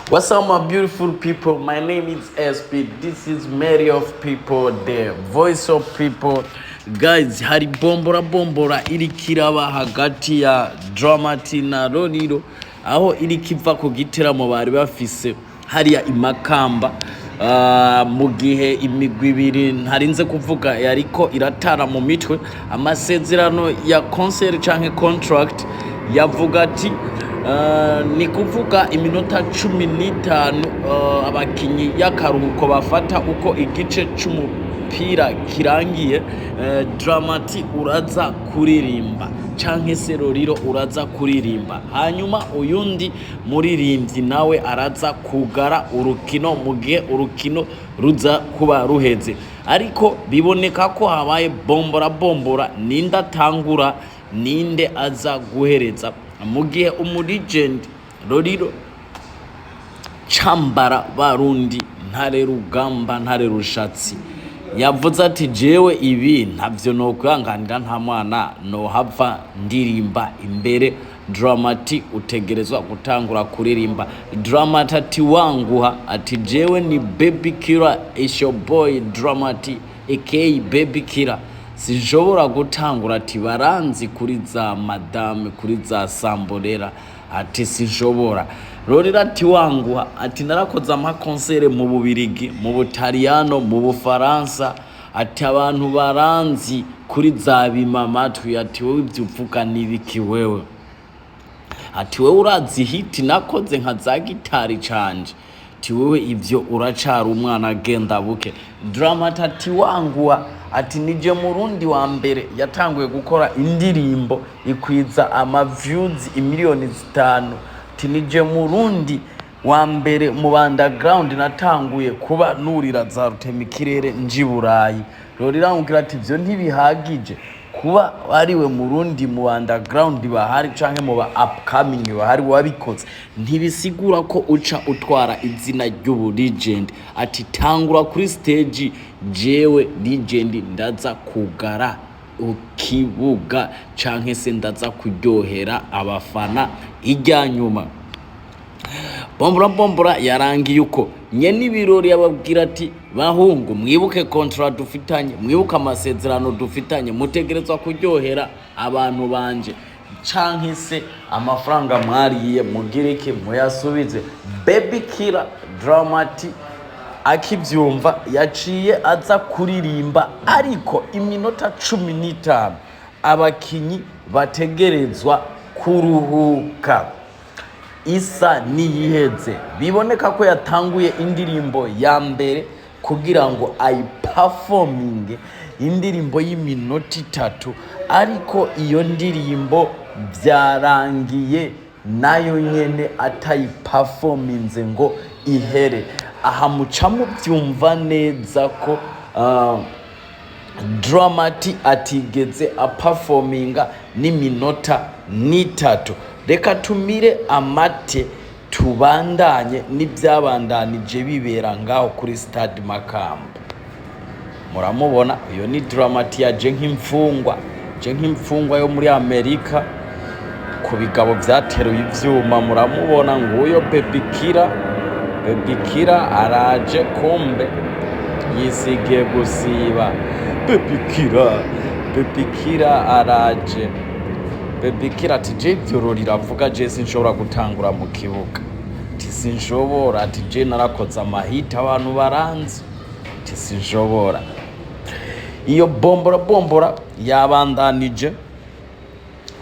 What's up, my beautiful people? My name is SP. This is Mary of People, the voice of people. Guys, hari bombora irikiraba hagati ya Dramati na Lolilo, aho irikiva ku giteramo bari bafise hariya Imakamba. Mu gihe imigwi ibiri ntarinze kuvuga yariko iratara mu mitwe amasezerano ya concert canke contract yavuga ati ni kuvuga iminota 15 abakinyi y'akaruhuko bafata uko igice c'umupira kirangiye. Dramati uraza kuririmba canke se Lolilo uraza kuririmba, hanyuma uyundi muririmbyi nawe araza kugara urukino mu gihe urukino ruza kuba ruheze. Ariko biboneka ko habaye bombora ninde atangura ninde aza guhereza, mu gihe umulegend Lolilo Chambara Barundi ntare rugamba ntare rushatsi yavuze ati jewe ibi ntavyo no kwanganira nta mwana no hava ndirimba imbere. Dramati utegerezwa gutangura kuririmba. Dramati ati wanguha ati jewe ni baby killer, is your boy Dramati aka baby killer, sinshobora gutangura ati baranzi kuri za madame kuri za samborera ati sinshobora. Lolilo ati wanguha ati narakoze amakonsere mu Bubirigi, mu Butaliyano, mu Bufaransa, ati abantu baranzi kuri za bimamatwi, ati wowe ibyo uvuga nibiki wewe, ati wewe urazi hiti nakoze nka za gitari canje, ati wewe ivyo uracara umwana agenda buke. Dramati ati wanguha ati nije Murundi wa mbere yatanguye gukora indirimbo ikwiza views imiliyoni 5. ati nije Murundi wa mbere mu underground natanguye kuba nurira za rutemikirere nji Burayi. Lolilo aramubwira ati ivyo ntibihagije kuba ariwe Murundi mu underground bahari canke mu ba upcoming bahari wabikoze, ntibisigura ko uca utwara izina ry'ubu legend. Ati tangura kuri stage, jewe legend ndaza kugara ukibuga canke se ndaza kuryohera abafana ijya nyuma. Bombora yarangiye uko nyene ibirori yababwira ati bahungu mwibuke contract dufitanye, mwibuke amasezerano dufitanye, mutegerezwa kuryohera abantu banje canke se amafaranga mwariye mugirike muyasubize. Baby killer Dramati akivyumva yaciye aza kuririmba, ariko iminota 15 abakinyi bategerezwa kuruhuka. Isa niyiheze biboneka ko yatanguye indirimbo ya mbere kugira ngo ayiperforming indirimbo y'iminota 3, ariko iyo ndirimbo byarangiye nayo nyene atayiperforminze ngo ihere. Aha mucamu byumva neza ko Dramati atigeze aperforminga n'iminota 3. Reka tumire amate tubandanye n'ibyabandanije bibera ngaho kuri stade Makamba. Muramubona uyo ni Dramati yaje nk'imfungwa yo muri Amerika ku bigabo byateruye ivyuma. Muramubona nguyo baby killer araje kumbe yisigiye gusiba. Baby killer araje. Baby killer ati je ivyo Lolilo avuga je sinshobora gutangura mu kibuga, ati sinshobora, ati je narakoze amahita abantu baranzi, ati sinshobora. Iyo bombora yabandanije.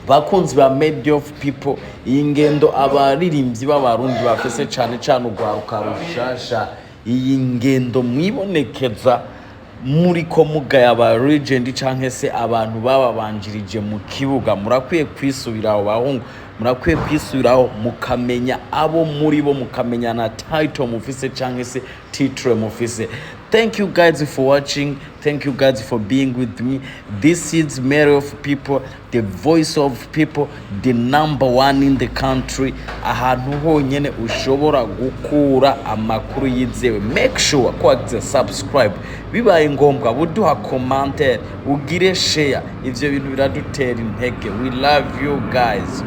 Bakunzi ba media of people, iyi ngendo abaririmbyi b'abarundi bafise cane urwaruka rushasha, iyi ngendo mwibonekeza muri ko mugaya aba legend canke se abantu babanjirije mu kibuga. Murakwiye kwisubiraho bahungu, murakwiye kwisubiraho mukamenya abo muri bo, mukamenya na title mufise canke se titre mufise. Thank you guys for watching. Thank you guys for being with me. This is Mary of People, the voice of people, the #1 in the country. Ahantu honyene ushobora gukura amakuru yizewe. Make sure ko subscribe, bibaye ngombwa buduha commentaire, ugire share. Ivyo bintu biradutera intege. We love you guys.